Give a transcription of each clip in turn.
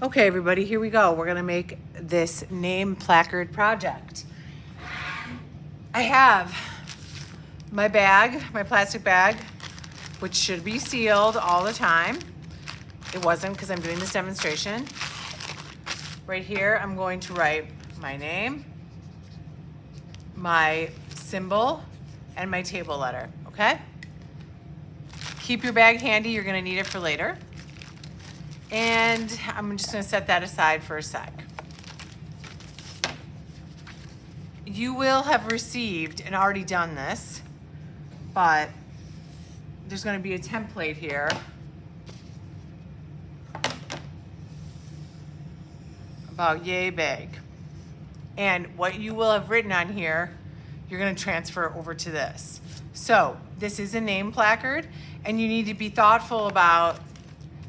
Okay, everybody, here we go. We're gonna make this name placard project. I have my bag, my plastic bag, which should be sealed all the time. It wasn't because I'm doing this demonstration. Right here, I'm going to write my name, my symbol, and my table letter, okay? Keep your bag handy, you're gonna need it for later. And I'm just gonna set that aside for a sec. You will have received and already done this, but there's gonna be a template here about yay big. And what you will have written on here, you're gonna transfer over to this. So this is a name placard, and you need to be thoughtful about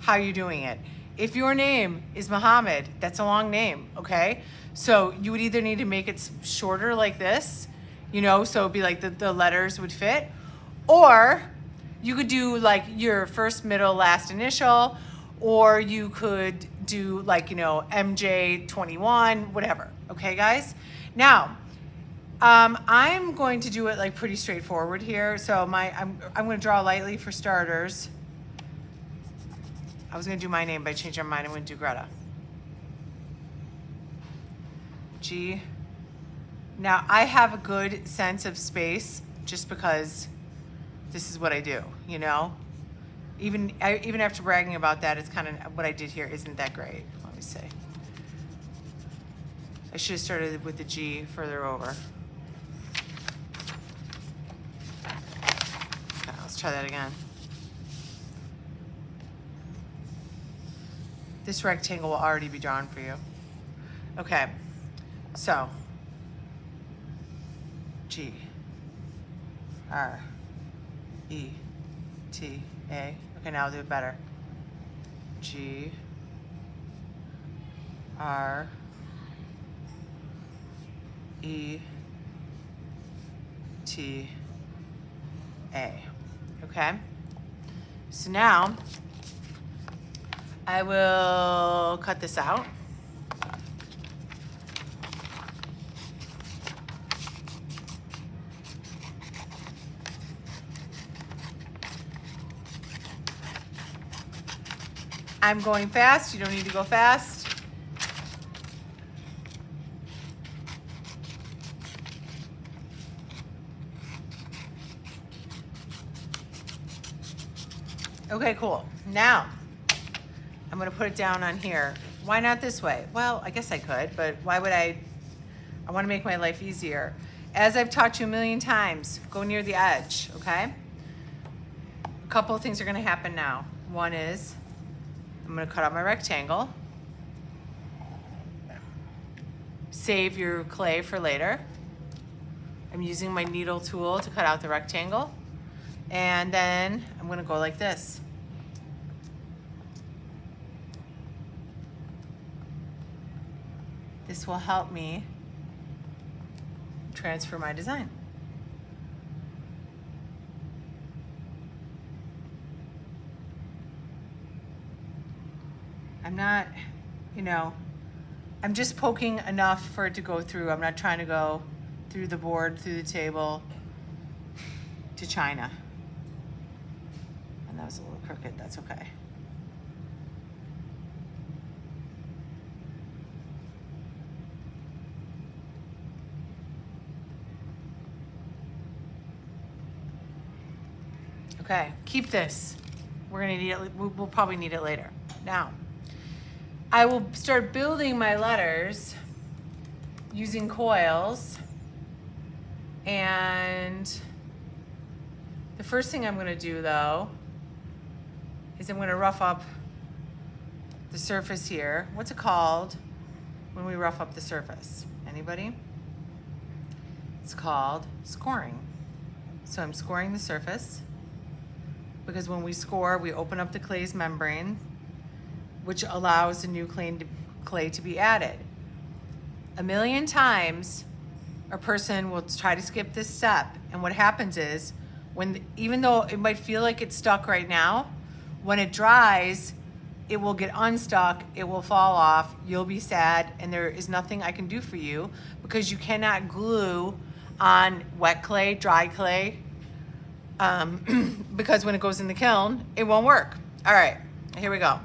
how you're doing it. If your name is Muhammad, that's a long name, okay? So you would either need to make it shorter like this, you know, so it'd be like the letters would fit, or you could do like your first, middle, last initial, or you could do like, you know, MJ21, whatever, okay, guys? Now, I'm going to do it like pretty straightforward here. So I'm gonna draw lightly for starters. I was gonna do my name, but I changed my mind. I'm gonna do Greta. G. Now I have a good sense of space just because this is what I do, you know? Even after bragging about that, it's kind of what I did here isn't that great. Let me see. I should have started with the G further over. Okay, let's try that again. This rectangle will already be drawn for you. Okay, so G, R, E, T, A. Okay, now I'll do it better. G, R, E, T, A. Okay, so now I will cut this out. I'm going fast, you don't need to go fast. Okay, cool. Now, I'm gonna put it down on here. Why not this way? Well, I guess I could, but why would I wanna make my life easier. As I've taught you a million times, go near the edge, okay? A couple of things are gonna happen now. One is, I'm gonna cut out my rectangle. Save your clay for later. I'm using my needle tool to cut out the rectangle. And then I'm gonna go like this. This will help me transfer my design. I'm not, you know, I'm just poking enough for it to go through. I'm not trying to go through the board, through the table, to China. And that was a little crooked, that's okay. Okay, keep this. We're gonna need it, we'll probably need it later. Now, I will start building my letters using coils. And the first thing I'm gonna do though, is I'm gonna rough up the surface here. What's it called when we rough up the surface? Anybody? It's called scoring. So I'm scoring the surface, because when we score, we open up the clay's membrane, which allows the new clay to be added. A million times, a person will try to skip this step, and what happens is, even though it might feel like it's stuck right now, when it dries, it will get unstuck, it will fall off, you'll be sad, and there is nothing I can do for you because you cannot glue on wet clay, dry clay, because when it goes in the kiln, it won't work. All right, here we go.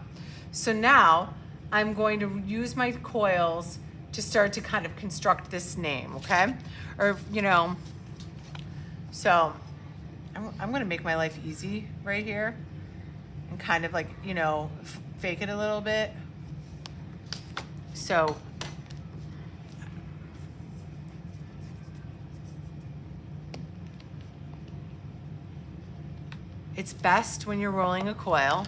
So now I'm going to use my coils to start to kind of construct this name, okay? Or, you know, so I'm gonna make my life easy right here and kind of like, you know, fake it a little bit. So it's best when you're rolling a coil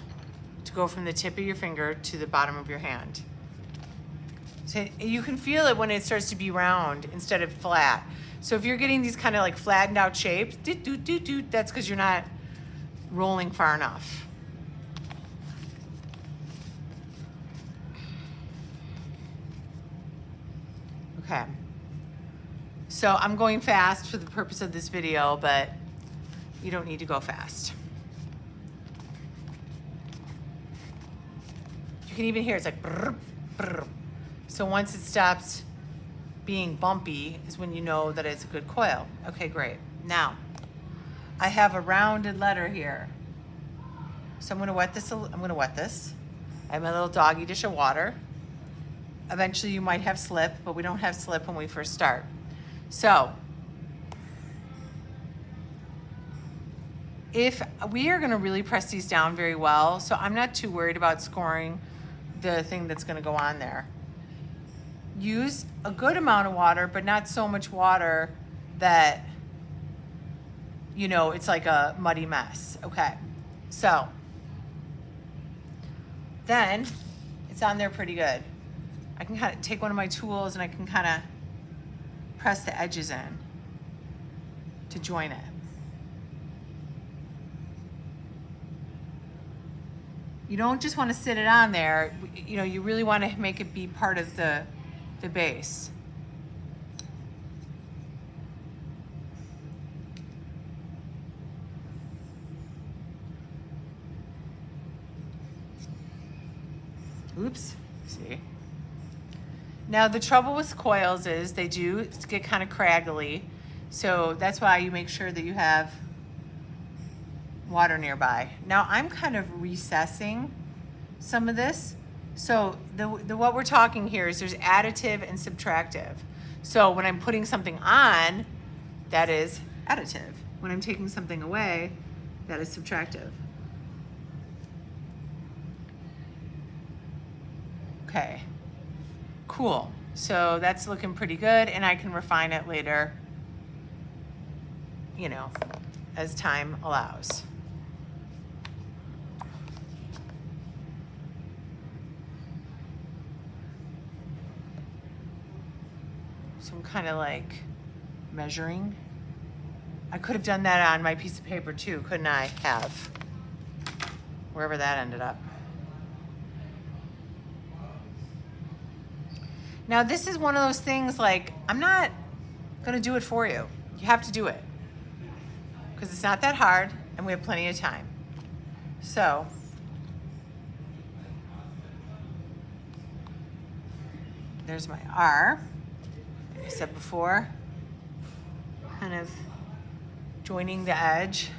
to go from the tip of your finger to the bottom of your hand. So you can feel it when it starts to be round instead of flat. So if you're getting these kind of like flattened out shapes, that's because you're not rolling far enough. Okay. So I'm going fast for the purpose of this video, but you don't need to go fast. You can even hear it's like brr, brr. So once it stops being bumpy is when you know that it's a good coil. Okay, great. Now, I have a rounded letter here. So I'm gonna wet this. I have my little doggy dish of water. Eventually you might have slip, but we don't have slip when we first start. So, if we are gonna really press these down very well, so I'm not too worried about scoring the thing that's gonna go on there. Use a good amount of water, but not so much water that, you know, it's like a muddy mess. Okay, so then it's on there pretty good. I can kind of take one of my tools and I can kind of press the edges in to join it. You don't just want to sit it on there, you know, you really want to make it be part of the base. Oops, see. Now the trouble with coils is they do get kind of craggly, so that's why you make sure that you have water nearby. Now I'm kind of recessing some of this. So what we're talking here is there's additive and subtractive. So when I'm putting something on, that is additive. When I'm taking something away, that is subtractive. Okay, cool. So that's looking pretty good, and I can refine it later, you know, as time allows. So I'm kind of like measuring. I could have done that on my piece of paper too, couldn't I have? Wherever that ended up. Now this is one of those things like, I'm not gonna do it for you. You have to do it. Because it's not that hard and we have plenty of time. So, there's my R. Like I said before, kind of joining the edge.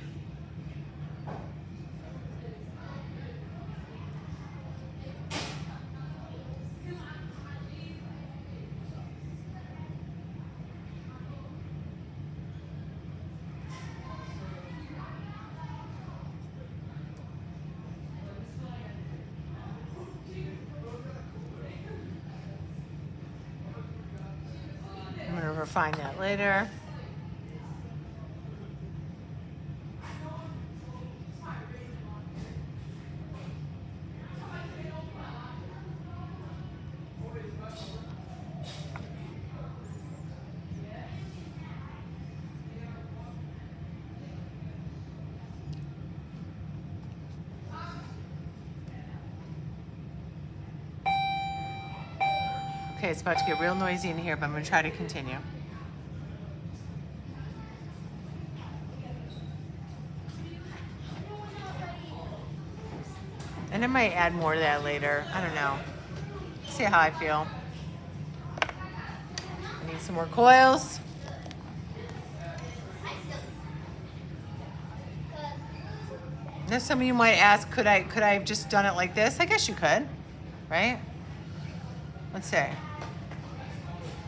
I'm going to refine that later. Okay, it's about to get real noisy in here, but I'm going to try to continue. And And I might add more to that later. I don't know. See how I feel. I need some more coils. Now some of you might ask, could I have just done it like this? I guess you could, right? Let's say.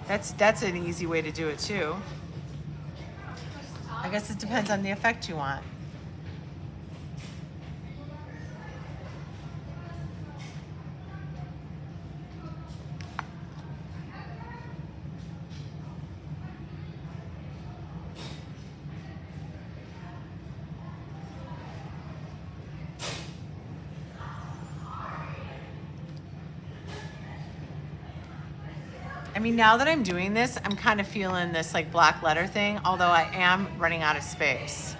That's an easy way to do it too. I guess it depends on the effect you want. I mean, now that I'm doing this, I'm kind of feeling this like black letter thing, although I am running out of space.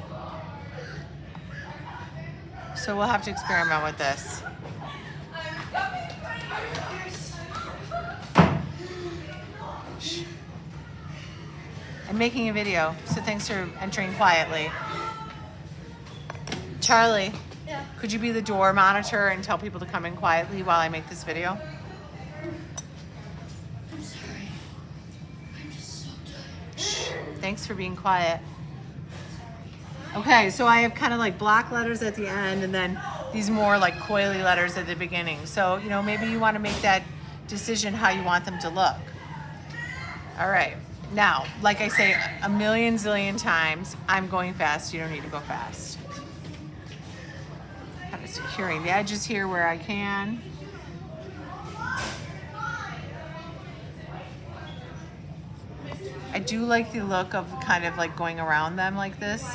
So we'll have to experiment with this. Shh. I'm making a video, so thanks for entering quietly. Charlie, Yeah. could you be the door monitor and tell people to come in quietly while I make this video? I'm sorry. I'm just so tired. Shh. Thanks for being quiet. Okay, so I have kind of like block letters at the end and then these more like coily letters at the beginning. So, you know, maybe you want to make that decision how you want them to look. All right. Now, like I say a million zillion times, I'm going fast. You don't need to go fast. Kind of securing the edges here where I can. I do like the look of kind of like going around them like this.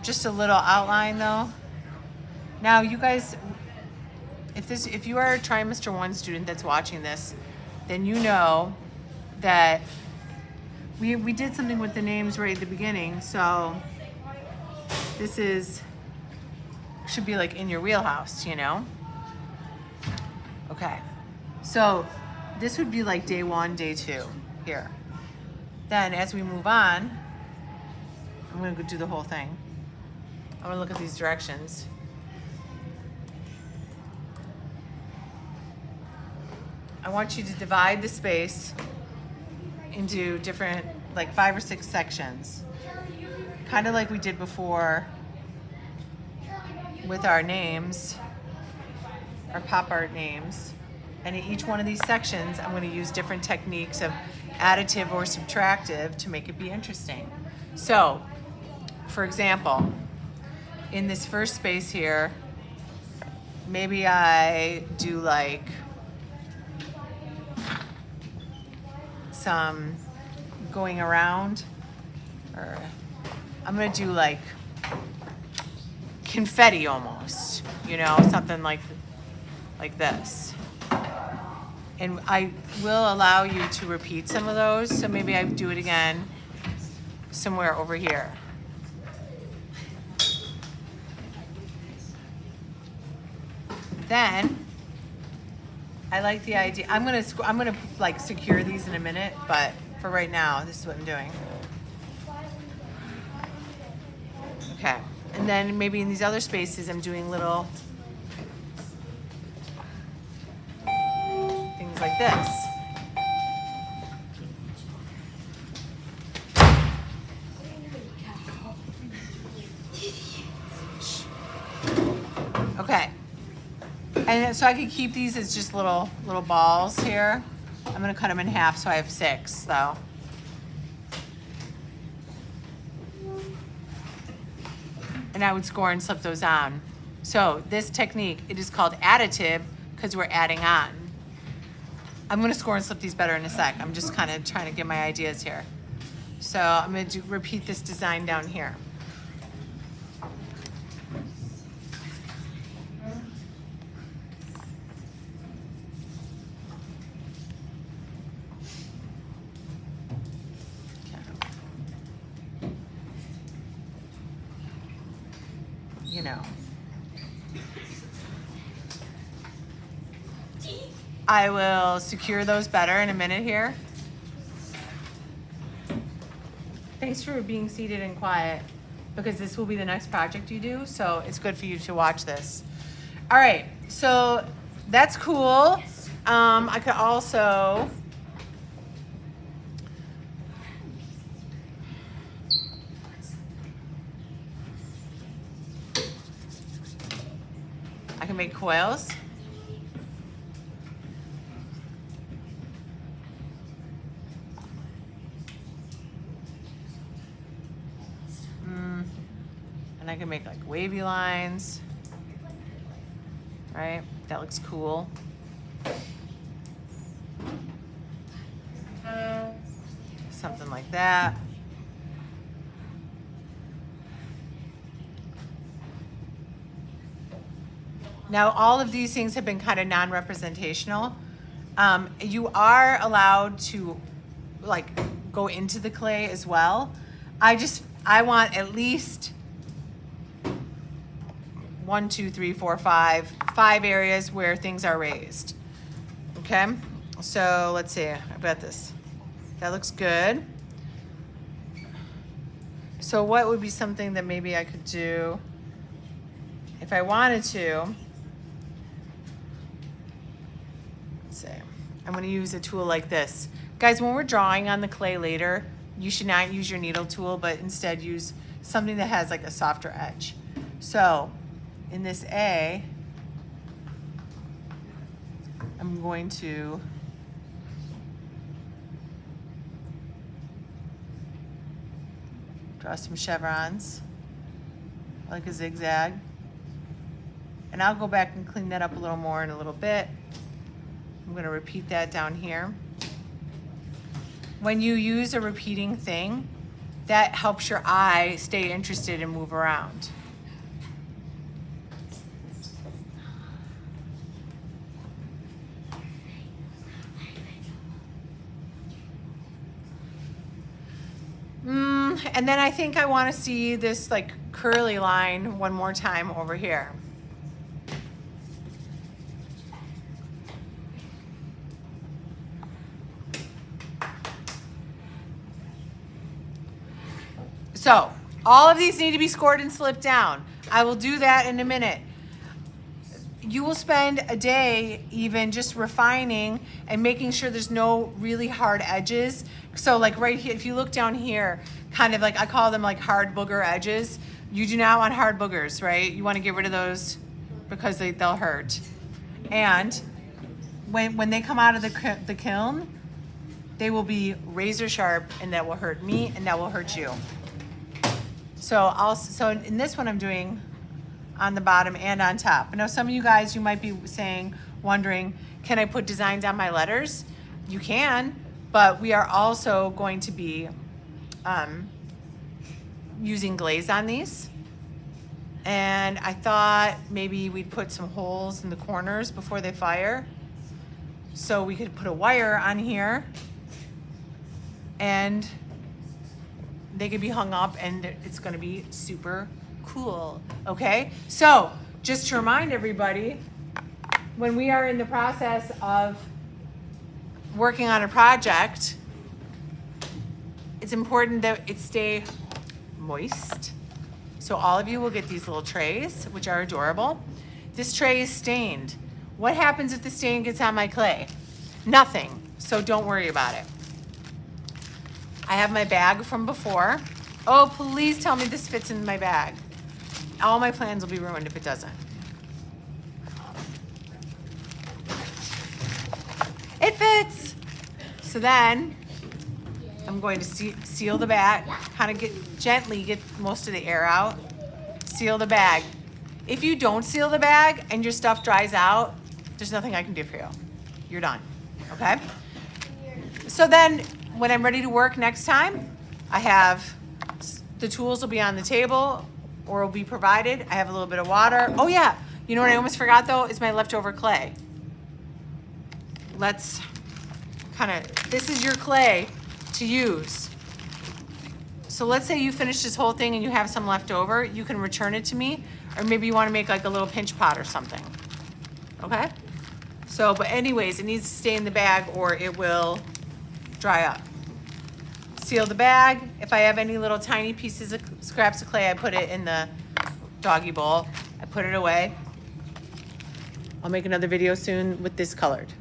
Just a little outline though. Now you guys, if you are a trimester 1 student that's watching this, then you know that we did something with the names right at the beginning. So this should be like in your wheelhouse, you know? Okay. So this would be like day 1, day 2 here. Then as we move on, I'm gonna go do the whole thing. I'm gonna look at these directions. I want you to divide the space into different, like 5 or 6 sections. Kind of like we did before with our names, our pop art names. And in each one of these sections, I'm gonna use different techniques of additive or subtractive to make it be interesting. So, for example, in this first space here, maybe I do like some going around, or I'm gonna do like confetti almost, you know, something like this. And I will allow you to repeat some of those, so maybe I do it again somewhere over here. Then I like the idea. I'm gonna like secure these in a minute, but for right now, this is what I'm doing. Okay, and then maybe in these other spaces, I'm doing little things like this. Okay. And so I could keep these as just little balls here. I'm gonna cut them in half so I have 6, though. And I would score and slip those on. So this technique, it is called additive because we're adding on. I'm gonna score and slip these better in a sec. I'm just kind of trying to get my ideas here. So I'm gonna repeat this design down here. You know, I will secure those better in a minute here. Thanks for being seated and quiet, because this will be the next project you do, so it's good for you to watch this. All right, So that's cool. I could also, I can make coils. And I can make like wavy lines, right? That looks cool. Something like that. Now, all of these things have been kind of non-representational. You are allowed to like go into the clay as well. I want at least 1, 2, 3, 4, 5 areas where things are raised. Okay, so let's see, I've got this. That looks good. So what would be something that maybe I could do if I wanted to? Let's see, I'm gonna use a tool like this. Guys, when we're drawing on the clay later, you should not use your needle tool, but instead use something that has like a softer edge. So in this A, I'm going to draw some chevrons, like a zigzag. And I'll go back and clean that up a little more in a little bit. I'm gonna repeat that down here. When you use a repeating thing, that helps your eye stay interested and move around. And then I think I want to see this like curly line one more time over here. So all of these need to be scored and slipped down. I will do that in a minute. You will spend a day even just refining and making sure there's no really hard edges. So like right here, if you look down here, kind of like, I call them like hard booger edges. You do not want hard boogers, right? You want to get rid of those because they'll hurt. And when they come out of the kiln, they will be razor sharp, and that will hurt me and that will hurt you. So in this one I'm doing on the bottom and on top. I know some of you guys, you might be wondering, can I put designs on my letters? You can, but we are also going to be using glaze on these. And I thought maybe we'd put some holes in the corners before they fire. So we could put a wire on here and they could be hung up and it's gonna be super cool, okay? So just to remind everybody, when we are in the process of working on a project, it's important that it stay moist. So all of you will get these little trays, which are adorable. This tray is stained. What happens if the stain gets on my clay? Nothing, so don't worry about it. I have my bag from before. Oh, please tell me this fits in my bag. All my plans will be ruined if it doesn't. It fits. So then I'm going to seal the bag, kind of gently get most of the air out. Seal the bag. If you don't seal the bag and your stuff dries out, there's nothing I can do for you. You're done, okay? So then when I'm ready to work next time, I have, the tools will be on the table or will be provided. I have a little bit of water. Oh yeah, you know what I almost forgot though, is my leftover clay. Let's this is your clay to use. So let's say you finish this whole thing and you have some left over, you can return it to me, or maybe you want to make like a little pinch pot or something, okay? So, but anyways, it needs to stay in the bag or it will dry up. Seal the bag. If I have any little tiny pieces of scraps of clay, I put it in the doggy bowl. I put it away. I'll make another video soon with this colored.